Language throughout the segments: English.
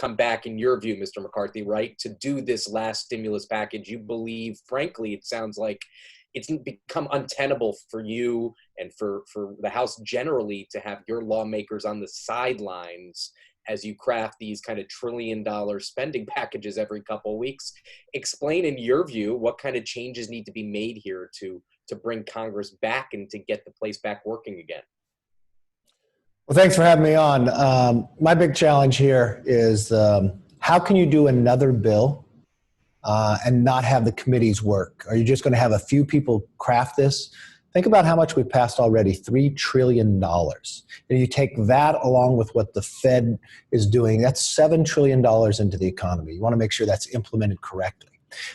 come back, in your view, Mr. McCarthy, right, to do this last stimulus package. You believe, frankly, it sounds like it's become untenable for you and for the House generally to have your lawmakers on the sidelines as you craft these kind of trillion-dollar spending packages every couple of weeks. Explain, in your view, what kind of changes need to be made here to bring Congress back and to get the place back working again. Well, thanks for having me on. My big challenge here is how can you do another bill and not have the committees work? Are you just going to have a few people craft this? Think about how much we've passed already, $3 trillion. And you take that along with what the Fed is doing, that's $7 trillion into the economy. You want to make sure that's implemented correctly.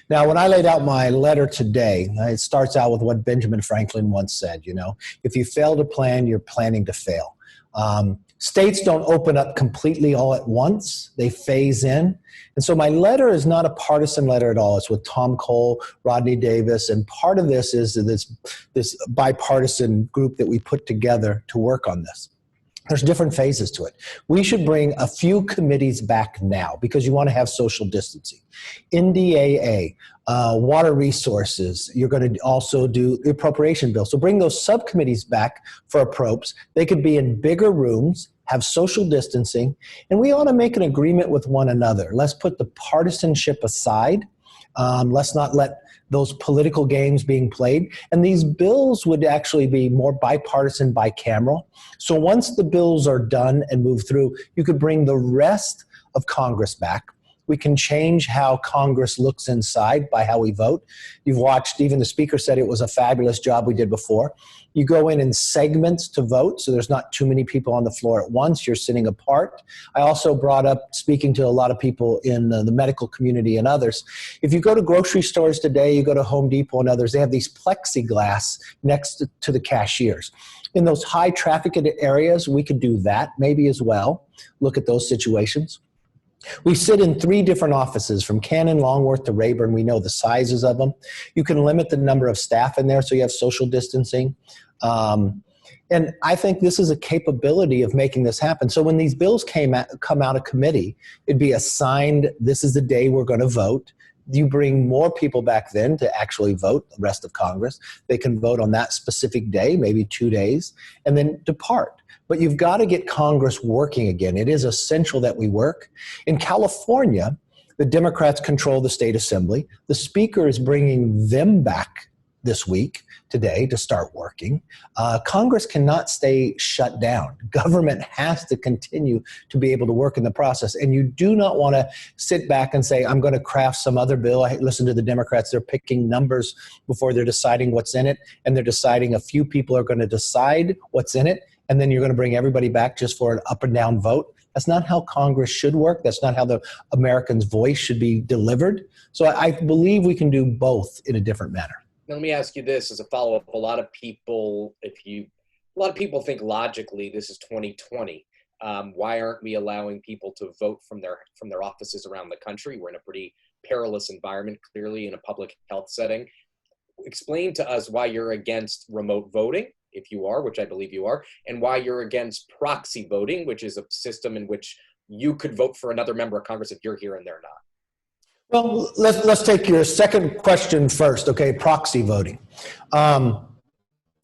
Now, when I laid out my letter today, it starts out with what Benjamin Franklin once said, you know, if you fail to plan, you're planning to fail. States don't open up completely all at once. They phase in. And so my letter is not a partisan letter at all. It's with Tom Cole, Rodney Davis, and part of this is this bipartisan group that we put together to work on this. There's different phases to it. We should bring a few committees back now because you want to have social distancing. NDAA, water resources, you're going to also do the appropriation bill. So bring those subcommittees back for appropes. They could be in bigger rooms, have social distancing, and we ought to make an agreement with one another. Let's put the partisanship aside. Let's not let those political games being played. And these bills would actually be more bipartisan, bicameral. So once the bills are done and move through, you could bring the rest of Congress back. We can change how Congress looks inside by how we vote. You've watched, even the speaker said it was a fabulous job we did before. You go in segments to vote, so there's not too many people on the floor at once. You're sitting apart. I also brought up, speaking to a lot of people in the medical community and others, if you go to grocery stores today, you go to Home Depot and others, they have these plexiglass next to the cashiers. In those high trafficked areas, we could do that maybe as well. Look at those situations. We sit in 3 different offices, from Cannon, Longworth to Rayburn. We know the sizes of them. You can limit the number of staff in there so you have social distancing. And I think this is a capability of making this happen. So when these bills come out of committee, it'd be assigned, this is the day we're going to vote. You bring more people back then to actually vote, the rest of Congress. They can vote on that specific day, maybe 2 days, and then depart. But you've got to get Congress working again. It is essential that we work. In California, the Democrats control the state assembly. The speaker is bringing them back this week, today, to start working. Congress cannot stay shut down. Government has to continue to be able to work in the process. And you do not want to sit back and say, I'm going to craft some other bill. I listen to the Democrats. They're picking numbers before they're deciding what's in it. And they're deciding a few people are going to decide what's in it. And then you're going to bring everybody back just for an up and down vote. That's not how Congress should work. That's not how the American's voice should be delivered. So I believe we can do both in a different manner. Now, let me ask you this as a follow-up. A lot of people think logically this is 2020. Why aren't we allowing people to vote from their offices around the country? We're in a pretty perilous environment, clearly, in a public health setting. Explain to us why you're against remote voting, if you are, which I believe you are, and why you're against proxy voting, which is a system in which you could vote for another member of Congress if you're here and they're not. Well, let's take your second question first, okay, proxy voting.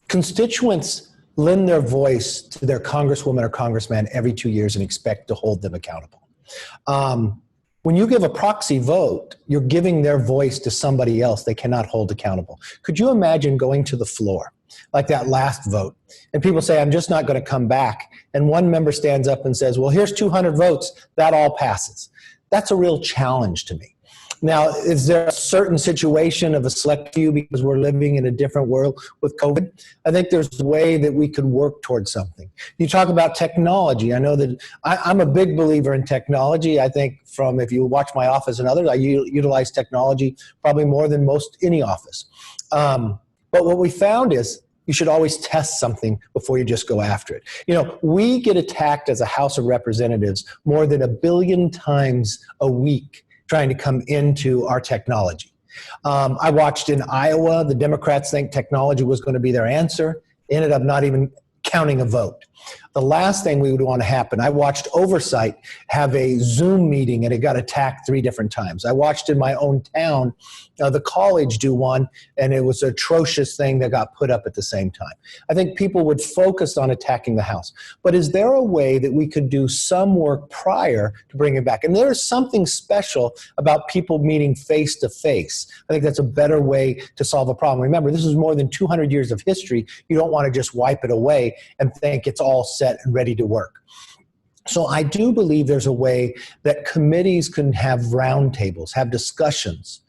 Constituents lend their voice to their congresswoman or congressman every 2 years and expect to hold them accountable. When you give a proxy vote, you're giving their voice to somebody else they cannot hold accountable. Could you imagine going to the floor, like that last vote, and people say, I'm just not going to come back, and one member stands up and says, well, here's 200 votes, that all passes. That's a real challenge to me. Now, is there a certain situation of a select few because we're living in a different world with COVID? I think there's a way that we could work towards something. You talk about technology. I know that I'm a big believer in technology. I think if you watch my office and others, I utilize technology probably more than most any office. But what we found is you should always test something before you just go after it. You know, we get attacked as a House of Representatives more than 1 billion times a week trying to come into our technology. I watched in Iowa, the Democrats think technology was going to be their answer, ended up not even counting a vote. The last thing we would want to happen, I watched Oversight have a Zoom meeting and it got attacked 3 different times. I watched in my own town the college do one, and it was an atrocious thing that got put up at the same time. I think people would focus on attacking the House. But is there a way that we could do some work prior to bring it back? And there is something special about people meeting face to face. I think that's a better way to solve a problem. Remember, this is more than 200 years of history. You don't want to just wipe it away and think it's all set and ready to work. So I do believe there's a way that committees can have roundtables, have discussions,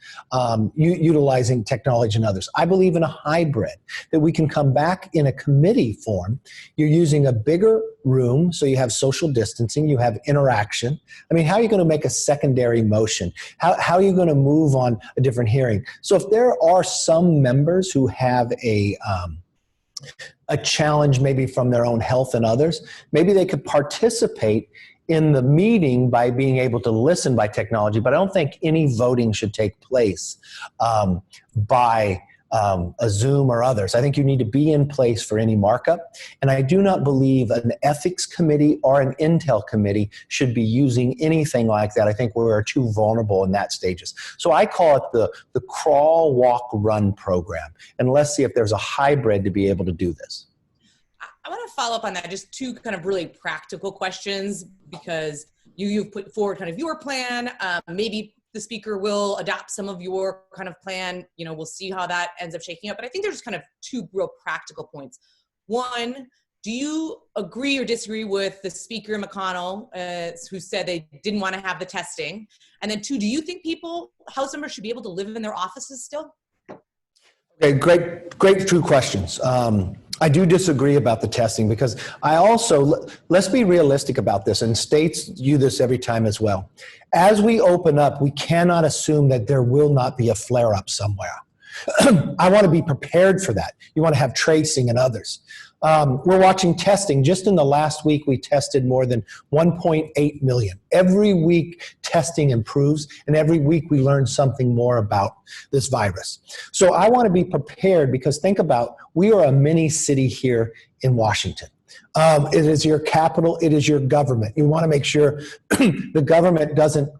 utilizing technology and others. I believe in a hybrid, that we can come back in a committee form. You're using a bigger room, so you have social distancing, you have interaction. I mean, how are you going to make a secondary motion? How are you going to move on a different hearing? So if there are some members who have a challenge maybe from their own health and others, maybe they could participate in the meeting by being able to listen by technology, but I don't think any voting should take place by a Zoom or others. I think you need to be in place for any markup, and I do not believe an ethics committee or an intel committee should be using anything like that. I think we're too vulnerable in that stages. So I call it the crawl, walk, run program, and let's see if there's a hybrid to be able to do this. I want to follow up on that, just 2 kind of really practical questions, because you've put forward kind of your plan. Maybe the speaker will adopt some of your kind of plan. You know, we'll see how that ends up shaking up. But I think there's kind of 2 real practical points. One, do you agree or disagree with the Speaker McConnell, who said they didn't want to have the testing? And then 2, do you think House members should be able to live in their offices still? Okay, great 2 questions. I do disagree about the testing, because I also, let's be realistic about this, and states do this every time as well. As we open up, we cannot assume that there will not be a flare-up somewhere. I want to be prepared for that. You want to have tracing and others. We're watching testing. Just in the last week, we tested more than 1.8 million. Every week, testing improves, and every week we learn something more about this virus. So I want to be prepared, because think about, we are a mini city here in Washington. It is your capital. It is your government. You want to make sure the government doesn't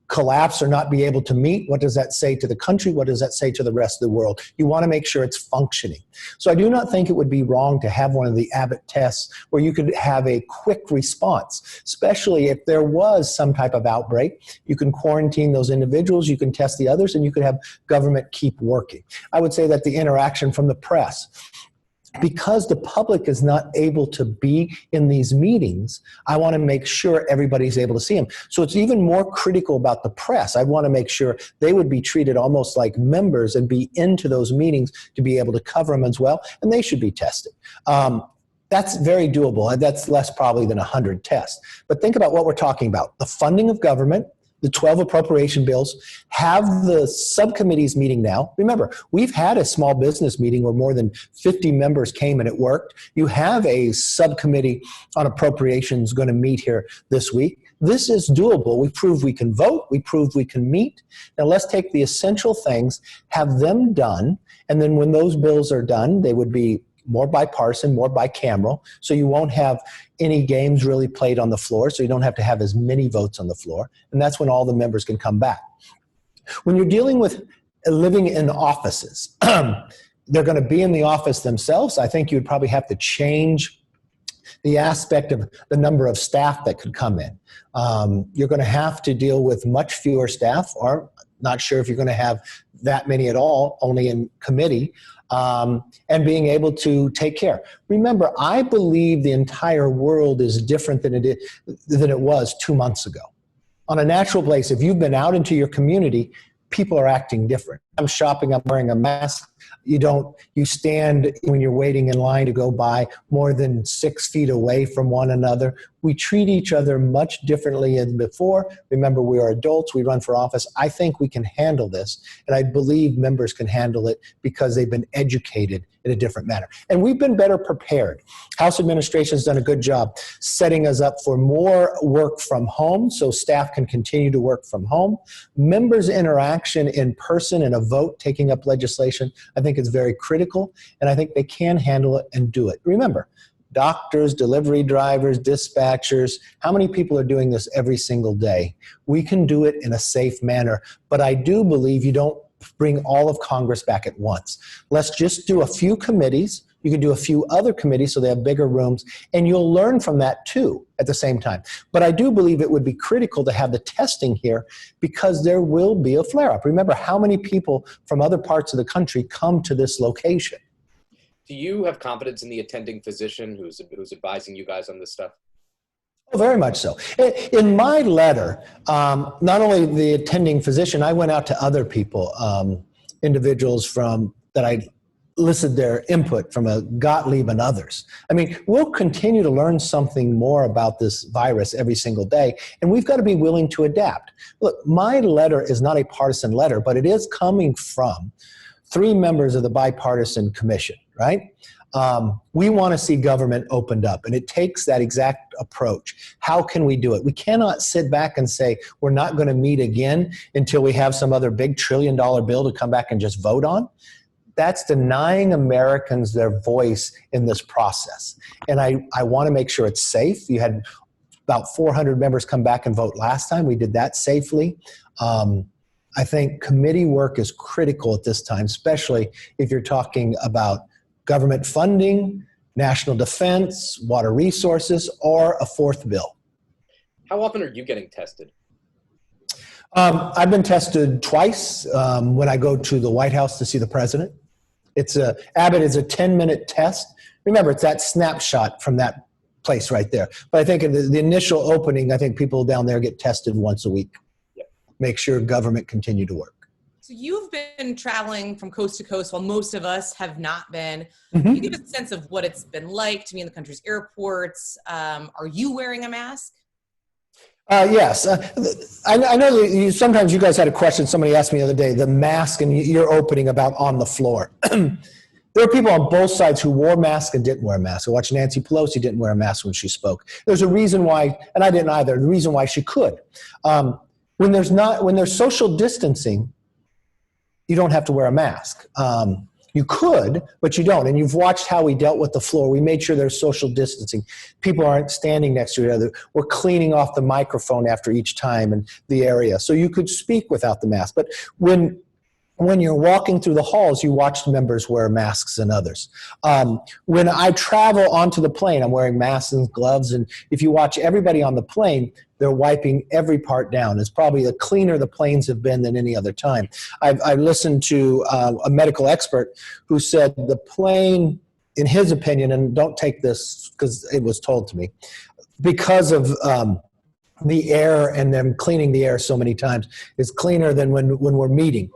collapse or not be able to meet. What does that say to the country? What does that say to the rest of the world? You want to make sure it's functioning. So I do not think it would be wrong to have one of the Abbott tests where you could have a quick response, especially if there was some type of outbreak. You can quarantine those individuals, you can test the others, and you could have government keep working. I would say that the interaction from the press, because the public is not able to be in these meetings, I want to make sure everybody's able to see them. So it's even more critical about the press. I want to make sure they would be treated almost like members and be into those meetings to be able to cover them as well, and they should be tested. That's very doable, and that's less probably than 100 tests. But think about what we're talking about. The funding of government, the 12 appropriation bills, have the subcommittees meeting now. Remember, we've had a small business meeting where more than 50 members came and it worked. You have a subcommittee on appropriations going to meet here this week. This is doable. We proved we can vote. We proved we can meet. Now let's take the essential things, have them done, and then when those bills are done, they would be more bipartisan, more bicameral, so you won't have any games really played on the floor, so you don't have to have as many votes on the floor, and that's when all the members can come back. When you're dealing with living in offices, they're going to be in the office themselves. I think you'd probably have to change the aspect of the number of staff that could come in. You're going to have to deal with much fewer staff, or not sure if you're going to have that many at all, only in committee. And being able to take care. Remember, I believe the entire world is different than it was 2 months ago. On a natural place, if you've been out into your community, people are acting different. I'm shopping, I'm wearing a mask. You stand when you're waiting in line to go by more than 6 feet away from one another. We treat each other much differently than before. Remember, we are adults, we run for office. I think we can handle this, and I believe members can handle it because they've been educated in a different manner. And we've been better prepared. House administration has done a good job setting us up for more work from home, so staff can continue to work from home. Members' interaction in person and a vote taking up legislation, I think is very critical, and I think they can handle it and do it. Remember, doctors, delivery drivers, dispatchers. How many people are doing this every single day? We can do it in a safe manner, but I do believe you don't bring all of Congress back at once. Let's just do a few committees. You can do a few other committees so they have bigger rooms, and you'll learn from that too at the same time. But I do believe it would be critical to have the testing here because there will be a flare-up. Remember how many people from other parts of the country come to this location. Do you have confidence in the attending physician who's advising you guys on this stuff? Oh, very much so. In my letter, not only the attending physician, I went out to other people, individuals from that I listed their input from a Gottlieb and others. I mean, we'll continue to learn something more about this virus every single day, and we've got to be willing to adapt. Look, my letter is not a partisan letter, but it is coming from 3 members of the bipartisan commission, right? We want to see government opened up, and it takes that exact approach. How can we do it? We cannot sit back and say we're not going to meet again until we have some other big $1 trillion bill to come back and just vote on. That's denying Americans their voice in this process. And I want to make sure it's safe. You had about 400 members come back and vote last time. We did that safely. I think committee work is critical at this time, especially if you're talking about government funding, national defense, water resources, or a 4th bill. How often are you getting tested? I've been tested twice when I go to the White House to see the president. Abbott is a 10-minute test. Remember, it's that snapshot from that place right there. But I think in the initial opening, I think people down there get tested once a week. Yep. Make sure government continue to work. So you've been traveling from coast to coast while most of us have not been. Mm-hmm. Can you give us a sense of what it's been like to be in the country's airports? Are you wearing a mask? Yes. I know that sometimes you guys had a question. Somebody asked me the other day, the mask and your opening about on the floor. There are people on both sides who wore masks and didn't wear a mask. I watched Nancy Pelosi didn't wear a mask when she spoke. There's a reason why, and I didn't either, the reason why she could. When there's social distancing, you don't have to wear a mask. You could, but you don't. And you've watched how we dealt with the floor. We made sure there's social distancing. People aren't standing next to each other. We're cleaning off the microphone after each time in the area. So you could speak without the mask. But when you're walking through the halls, you watch members wear masks and others. When I travel onto the plane, I'm wearing masks and gloves. And if you watch everybody on the plane, they're wiping every part down. It's probably the cleaner the planes have been than any other time. I listened to a medical expert who said the plane, in his opinion, and don't take this because it was told to me, because of the air and them cleaning the air so many times, is cleaner than when we're meeting.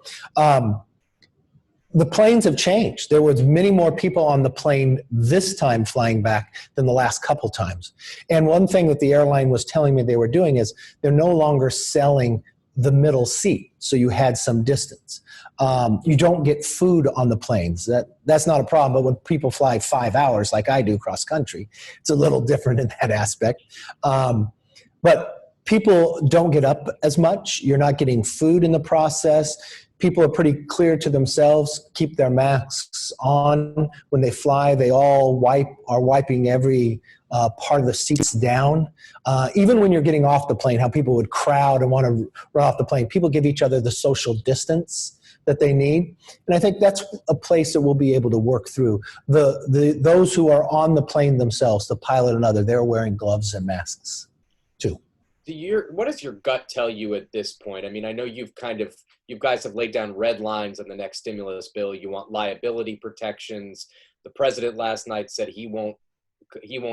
The planes have changed. There was many more people on the plane this time flying back than the last couple times. And one thing that the airline was telling me they were doing is they're no longer selling the middle seat, so you had some distance. You don't get food on the planes. That's not a problem, but when people fly 5 hours like I do cross country, it's a little different in that aspect. But people don't get up as much. You're not getting food in the process. People are pretty clear to themselves, keep their masks on when they fly. They all are wiping every part of the seats down. Even when you're getting off the plane, how people would crowd and want to run off the plane. People give each other the social distance that they need. And I think that's a place that we'll be able to work through. Those who are on the plane themselves, the pilot and other, they're wearing gloves and masks too. What does your gut tell you at this point? I mean, I know you guys have laid down red lines on the next stimulus bill. You want liability protections. The president last night said he won't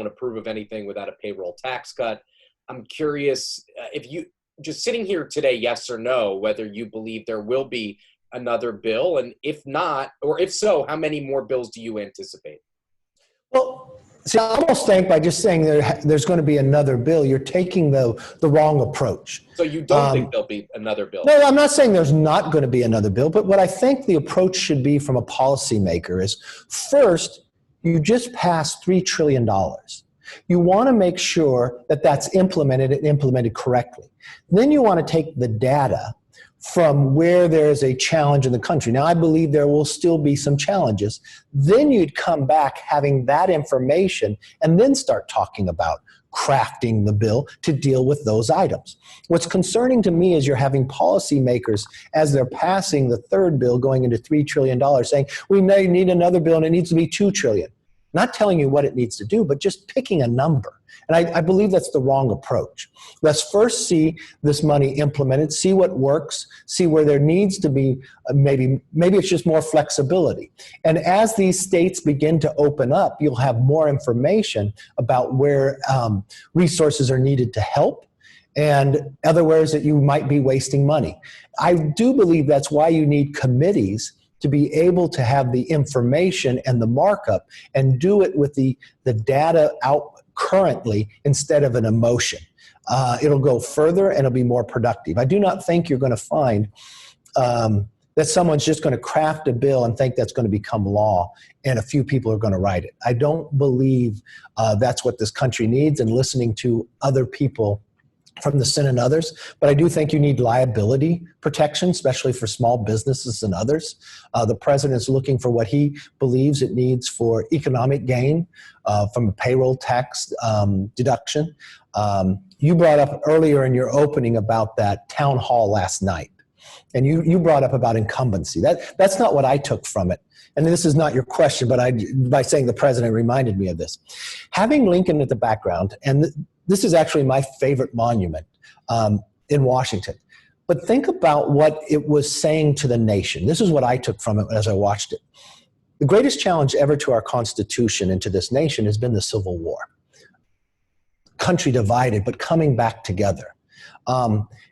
approve of anything without a payroll tax cut. I'm curious if you just sitting here today, yes or no, whether you believe there will be another bill, and if not, or if so, how many more bills do you anticipate? Well, see, I almost think by just saying there's going to be another bill, you're taking the wrong approach. So you don't think there'll be another bill? No, I'm not saying there's not going to be another bill, but what I think the approach should be from a policymaker is, first, you just passed $3 trillion. You want to make sure that that's implemented and implemented correctly. Then you want to take the data from where there's a challenge in the country. Now, I believe there will still be some challenges. Then you'd come back having that information and then start talking about crafting the bill to deal with those items. What's concerning to me is you're having policymakers, as they're passing the third bill going into $3 trillion, saying, we may need another bill and it needs to be $2 trillion. Not telling you what it needs to do, but just picking a number. And I believe that's the wrong approach. Let's first see this money implemented, see what works, see where there needs to be, maybe it's just more flexibility. And as these states begin to open up, you'll have more information about where resources are needed to help and other ways that you might be wasting money. I do believe that's why you need committees to be able to have the information and the markup and do it with the data out currently instead of an emotion. It'll go further and it'll be more productive. I do not think you're going to find that someone's just going to craft a bill and think that's going to become law and a few people are going to write it. I don't believe that's what this country needs, and listening to other people from the Senate and others, but I do think you need liability protection, especially for small businesses and others. The president's looking for what he believes it needs for economic gain from a payroll tax deduction. You brought up earlier in your opening about that town hall last night, and you brought up about incumbency. That's not what I took from it. And this is not your question, but by saying the president reminded me of this. Having Lincoln at the background, and this is actually my favorite monument in Washington. But think about what it was saying to the nation. This is what I took from it as I watched it. The greatest challenge ever to our Constitution and to this nation has been the Civil War. Country divided, but coming back together.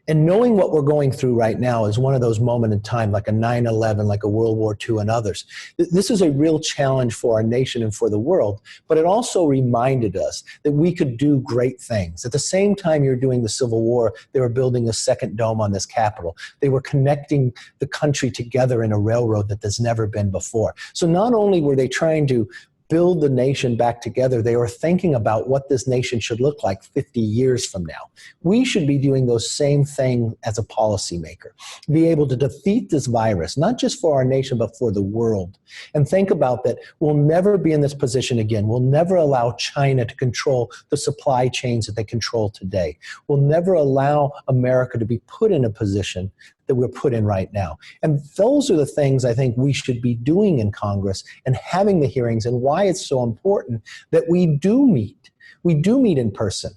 And knowing what we're going through right now is one of those moments in time, like a 9/11, like a World War II and others. This is a real challenge for our nation and for the world, but it also reminded us that we could do great things. At the same time you're doing the Civil War, they were building a second dome on this Capitol. They were connecting the country together in a railroad that there's never been before. So not only were they trying to build the nation back together, they were thinking about what this nation should look like 50 years from now. We should be doing those same things as a policymaker. Be able to defeat this virus, not just for our nation, but for the world. And think about that we'll never be in this position again. We'll never allow China to control the supply chains that they control today. We'll never allow America to be put in a position that we're put in right now. And those are the things I think we should be doing in Congress and having the hearings, and why it's so important that we do meet. We do meet in person.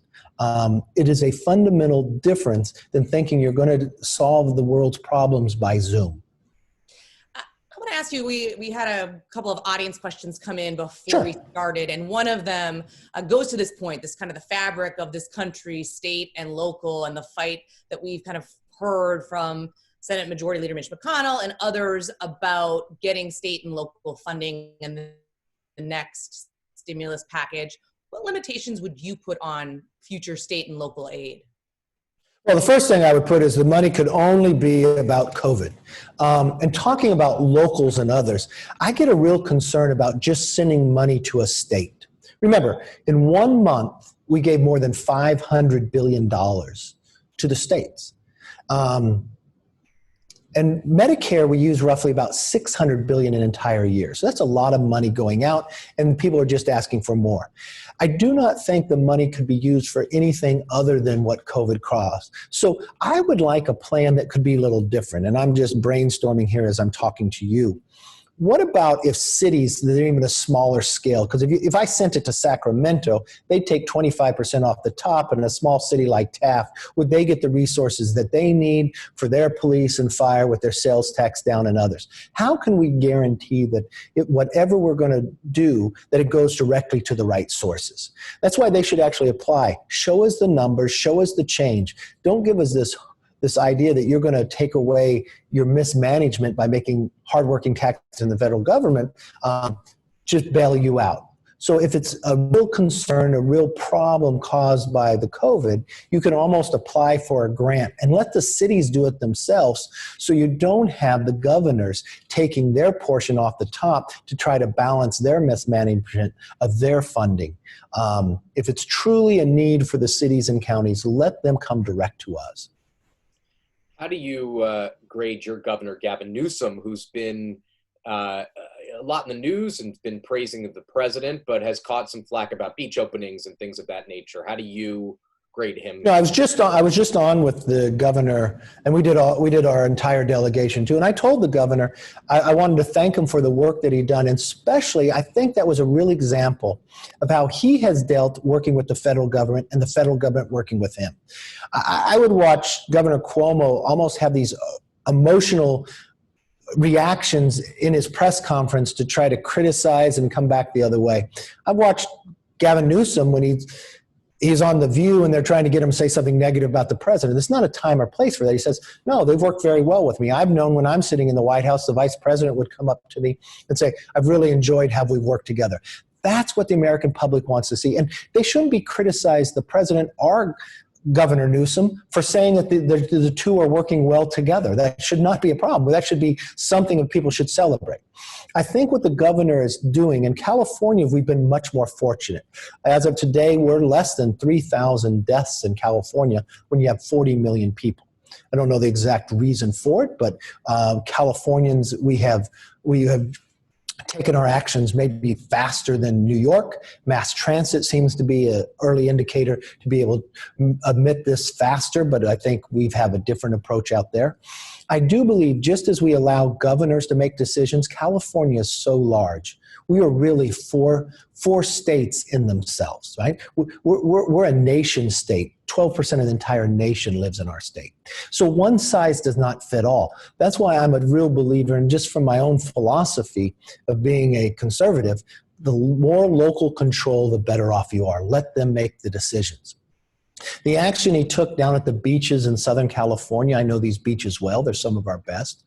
It is a fundamental difference than thinking you're going to solve the world's problems by Zoom. I want to ask you, we had a couple of audience questions come in before Sure. we started, and one of them goes to this point, this kind of the fabric of this country, state and local, and the fight that we've kind of heard from Senate Majority Leader Mitch McConnell and others about getting state and local funding in the next stimulus package. What limitations would you put on future state and local aid? Well, the first thing I would put is the money could only be about COVID. And talking about locals and others, I get a real concern about just sending money to a state. Remember, in 1 month, we gave more than $500 billion to the states. And Medicare, we use roughly about $600 billion an entire year. So that's a lot of money going out, and people are just asking for more. I do not think the money could be used for anything other than what COVID cost. So I would like a plan that could be a little different, and I'm just brainstorming here as I'm talking to you. What about if cities, they're even a smaller scale? Because if I sent it to Sacramento, they'd take 25% off the top, and a small city like Taft, would they get the resources that they need for their police and fire with their sales tax down and others? How can we guarantee that whatever we're going to do, that it goes directly to the right sources? That's why they should actually apply. Show us the numbers, show us the change. Don't give us this idea that you're going to take away your mismanagement by making hardworking taxes in the federal government, just bail you out. So if it's a real concern, a real problem caused by the COVID, you can almost apply for a grant and let the cities do it themselves, so you don't have the governors taking their portion off the top to try to balance their mismanagement of their funding. If it's truly a need for the cities and counties, let them come direct to us. How do you grade your governor, Gavin Newsom, who's been a lot in the news and been praising the president, but has caught some flack about beach openings and things of that nature? How do you grade him? No, I was just on with the governor, and we did our entire delegation too. And I told the governor I wanted to thank him for the work that he'd done, and especially I think that was a real example of how he has dealt working with the federal government and the federal government working with him. I would watch Governor Cuomo almost have these emotional reactions in his press conference to try to criticize and come back the other way. I've watched Gavin Newsom when he's on The View and they're trying to get him to say something negative about the president. It's not a time or place for that. He says, no, they've worked very well with me. I've known when I'm sitting in the White House, the vice president would come up to me and say, I've really enjoyed how we've worked together. That's what the American public wants to see. And they shouldn't be criticized, the president or Governor Newsom, for saying that the two are working well together. That should not be a problem. That should be something that people should celebrate. I think what the governor is doing, in California, we've been much more fortunate. As of today, we're less than 3,000 deaths in California when you have 40 million people. I don't know the exact reason for it, but Californians, we have taken our actions maybe faster than New York. Mass transit seems to be an early indicator to be able to admit this faster, but I think we have a different approach out there. I do believe just as we allow governors to make decisions, California is so large. We are really four states in themselves, right? We're a nation state. 12% of the entire nation lives in our state. So one size does not fit all. That's why I'm a real believer, and just from my own philosophy of being a conservative, the more local control, the better off you are. Let them make the decisions. The action he took down at the beaches in Southern California, I know these beaches well, they're some of our best.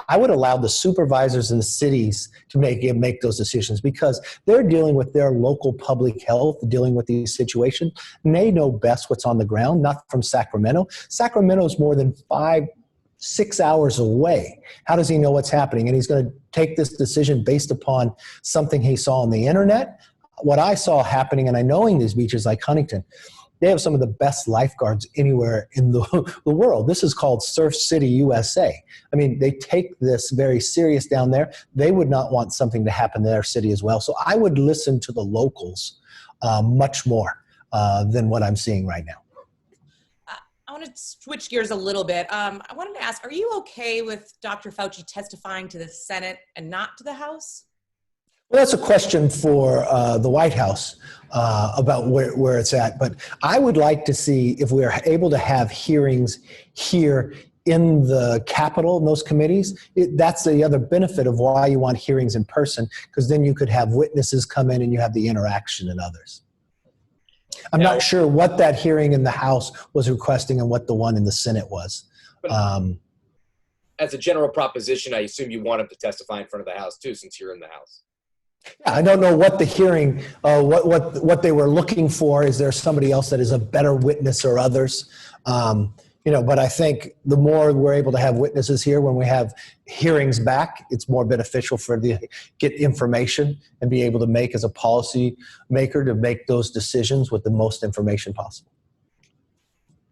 I would allow the supervisors in the cities to make those decisions, because they're dealing with their local public health, dealing with these situations, and they know best what's on the ground, not from Sacramento. Sacramento is more than 5-6 hours away. How does he know what's happening? And he's going to take this decision based upon something he saw on the internet. What I saw happening, and I knowing these beaches like Huntington, they have some of the best lifeguards anywhere in the world. This is called Surf City, USA. I mean, they take this very serious down there. They would not want something to happen to their city as well. So I would listen to the locals much more than what I'm seeing right now. I want to switch gears a little bit. I wanted to ask, are you okay with Dr. Fauci testifying to the Senate and not to the House? Well, that's a question for the White House about where it's at. But I would like to see if we're able to have hearings here in the Capitol, in those committees. That's the other benefit of why you want hearings in person, because then you could have witnesses come in and you have the interaction and others. I'm not sure what that hearing in the House was requesting and what the one in the Senate was. As a general proposition, I assume you want him to testify in front of the House too, since you're in the House. Yeah, I don't know what the hearing, what they were looking for. Is there somebody else that is a better witness or others? But I think the more we're able to have witnesses here when we have hearings back, it's more beneficial for get information and be able to make, as a policy maker, to make those decisions with the most information possible.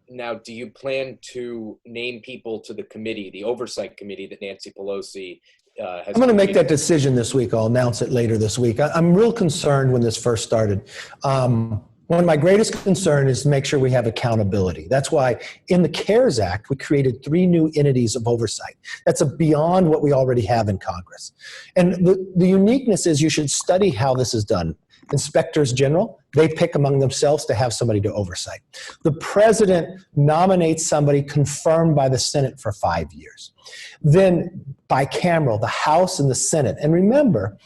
Now, do you plan to name people to the committee, the oversight committee that Nancy Pelosi has? I'm going to make that decision this week. I'll announce it later this week. I'm real concerned when this first started. One of my greatest concerns is to make sure we have accountability. That's why in the CARES Act, we created 3 new entities of oversight. That's beyond what we already have in Congress. And the uniqueness is you should study how this is done. Inspectors general, they pick among themselves to have somebody to oversight. The president nominates somebody confirmed by the Senate for 5 years. Then bicameral, the House and the Senate. And remember,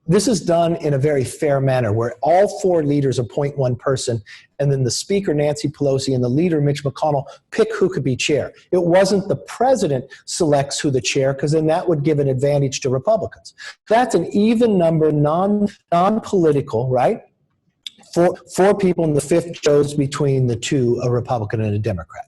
this is done in a very fair manner where all 4 leaders appoint one person, and then the Speaker, Nancy Pelosi, and the leader, Mitch McConnell, pick who could be chair. It wasn't the president selects who the chair, because then that would give an advantage to Republicans. That's an even number, non-political, right? 4 people, and the 5th chose between the 2, a Republican and a Democrat.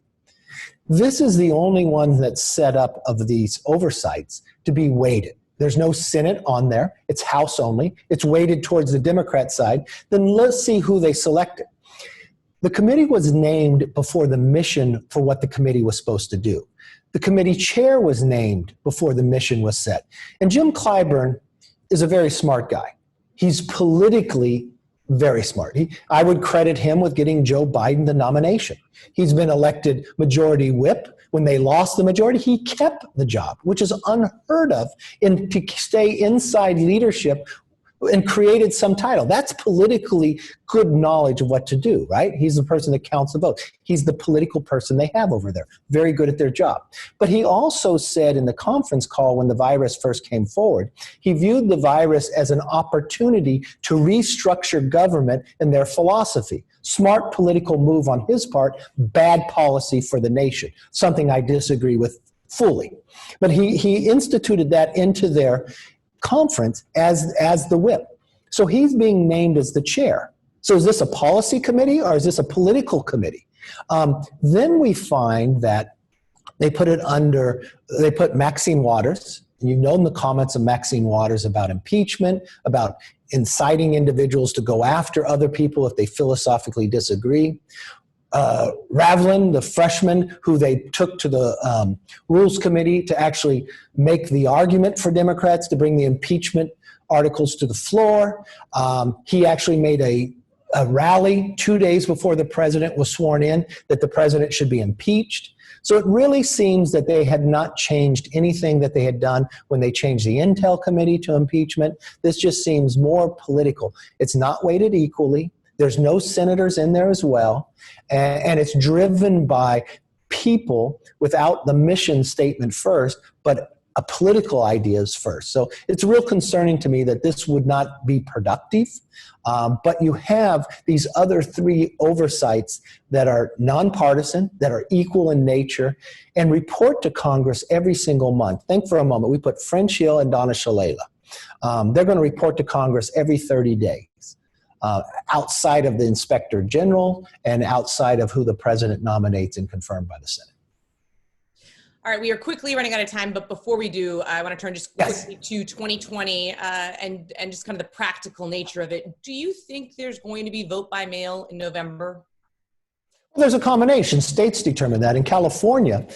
This is the only one that's set up of these oversights to be weighted. There's no Senate on there. It's House only. It's weighted towards the Democrat side. Then let's see who they selected. The committee was named before the mission for what the committee was supposed to do. the committee chair was named before the mission was set. And Jim Clyburn is a very smart guy. He's politically very smart. I would credit him with getting Joe Biden the nomination. He's been elected majority whip. When they lost the majority, he kept the job, which is unheard of, and to stay inside leadership and created some title. That's politically good knowledge of what to do, right? He's the person that counts the vote. He's the political person they have over there. Very good at their job. But he also said in the conference call when the virus first came forward, he viewed the virus as an opportunity to restructure government and their philosophy. Smart political move on his part, bad policy for the nation. Something I disagree with fully. But he instituted that into their conference as the whip. So he's being named as the chair. So is this a policy committee or is this a political committee? Then we find that they put Maxine Waters. You've known the comments of Maxine Waters about impeachment, about inciting individuals to go after other people if they philosophically disagree. Ravlin, the freshman who they took to the Rules Committee to actually make the argument for Democrats to bring the impeachment articles to the floor. He actually made a rally 2 days before the president was sworn in that the president should be impeached. So it really seems that they had not changed anything that they had done when they changed the Intel Committee to impeachment. This just seems more political. It's not weighted equally. There's no senators in there as well. And it's driven by people without the mission statement first, but political ideas first. So it's real concerning to me that this would not be productive. But you have these other three oversights that are nonpartisan, that are equal in nature, and report to Congress every single month. Think for a moment. We put French Hill and Donna Shalala. They're going to report to Congress every 30 days. Outside of the Inspector General and outside of who the president nominates and confirmed by the Senate. All right, we are quickly running out of time, but before we do, I want to turn just quickly to 2020 and just kind of the practical nature of it. Do you think there's going to be vote by mail in November? There's a combination. States determine that. In California,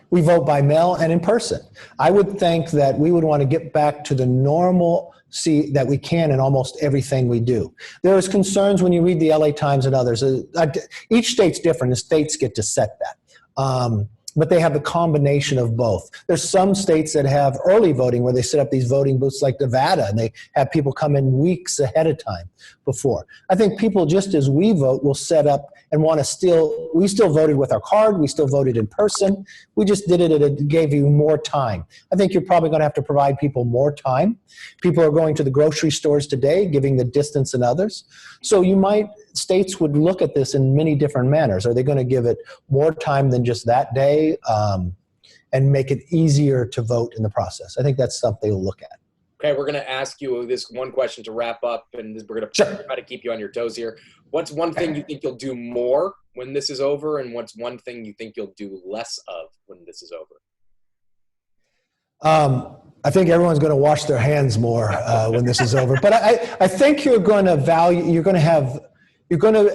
we vote by mail and in person. I would think that we would want to get back to the normalcy that we can in almost everything we do. There is concerns when you read the LA Times and others. Each state's different. The states get to set that. But they have the combination of both. There's some states that have early voting where they set up these voting booths like Nevada, and they have people come in weeks ahead of time before. I think people, just as we vote, will set up and want to we still voted with our card, we still voted in person, we just did it and it gave you more time. I think you're probably going to have to provide people more time. People are going to the grocery stores today, giving the distance and others. So states would look at this in many different manners. Are they going to give it more time than just that day and make it easier to vote in the process? I think that's something they'll look at. Okay, we're going to ask you this one question to wrap up, and we're going to try to keep you on your toes here. What's one thing you think you'll do more when this is over, and what's one thing you think you'll do less of when this is over? I think everyone's going to wash their hands more when this is over. But I think you're going to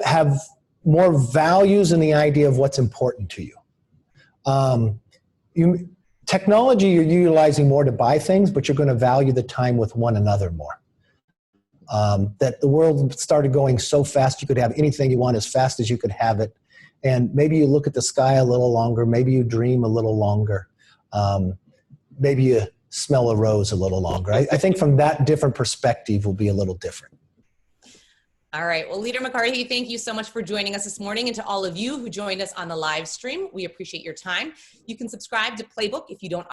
have more values in the idea of what's important to you. Technology, you're utilizing more to buy things, but you're going to value the time with one another more. That the world started going so fast, you could have anything you want as fast as you could have it. And maybe you look at the sky a little longer. Maybe you dream a little longer. Maybe you smell a rose a little longer. I think from that different perspective will be a little different. All right. Well, Leader McCarthy, thank you so much for joining us this morning. And to all of you who joined us on the live stream, we appreciate your time. You can subscribe to Playbook if you don't